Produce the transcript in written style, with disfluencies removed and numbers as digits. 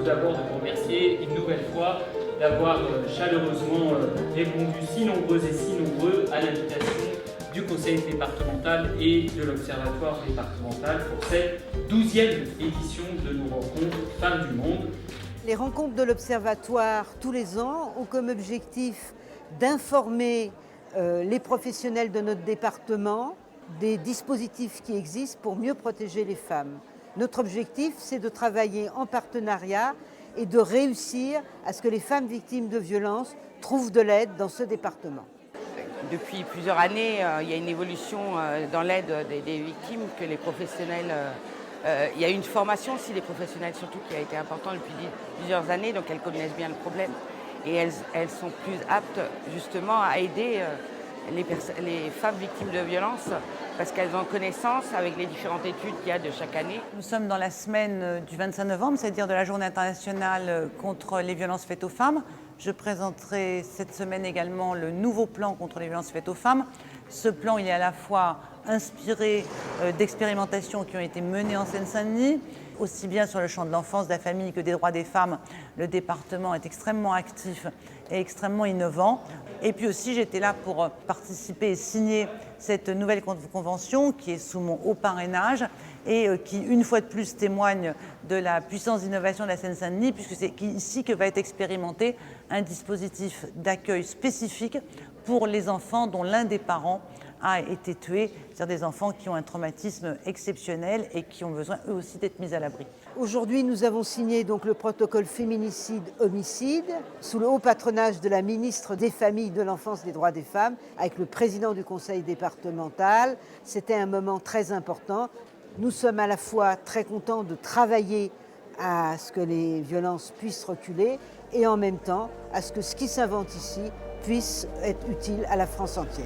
d'abord de vous remercier une nouvelle fois d'avoir chaleureusement répondu si nombreuses et si nombreux à l'invitation du Conseil départemental et de l'Observatoire départemental pour cette 12e édition de nos rencontres Femmes du Monde. Les rencontres de l'Observatoire tous les ans ont comme objectif d'informer les professionnels de notre département des dispositifs qui existent pour mieux protéger les femmes. Notre objectif, c'est de travailler en partenariat et de réussir à ce que les femmes victimes de violences trouvent de l'aide dans ce département. Depuis plusieurs années, il y a une évolution dans l'aide des victimes que les professionnels... il y a une formation aussi des professionnels surtout qui a été importante depuis plusieurs années, donc elles connaissent bien le problème et elles sont plus aptes justement à aider les femmes victimes de violences parce qu'elles ont connaissance avec les différentes études qu'il y a de chaque année. Nous sommes dans la semaine du 25 novembre, c'est-à-dire de la journée internationale contre les violences faites aux femmes. Je présenterai cette semaine également le nouveau plan contre les violences faites aux femmes. Ce plan, il est à la fois inspiré d'expérimentations qui ont été menées en Seine-Saint-Denis, aussi bien sur le champ de l'enfance, de la famille que des droits des femmes. Le département est extrêmement actif et extrêmement innovant. Et puis aussi, j'étais là pour participer et signer cette nouvelle convention qui est sous mon haut parrainage et qui, une fois de plus, témoigne de la puissance d'innovation de la Seine-Saint-Denis, puisque c'est ici que va être expérimenté un dispositif d'accueil spécifique pour les enfants dont l'un des parents a été tué, c'est-à-dire des enfants qui ont un traumatisme exceptionnel et qui ont besoin eux aussi d'être mis à l'abri. Aujourd'hui, nous avons signé donc le protocole féminicide-homicide sous le haut patronage de la ministre des Familles, de l'Enfance et des Droits des Femmes, avec le président du conseil départemental. C'était un moment très important. Nous sommes à la fois très contents de travailler à ce que les violences puissent reculer et en même temps à ce que ce qui s'invente ici puisse être utile à la France entière.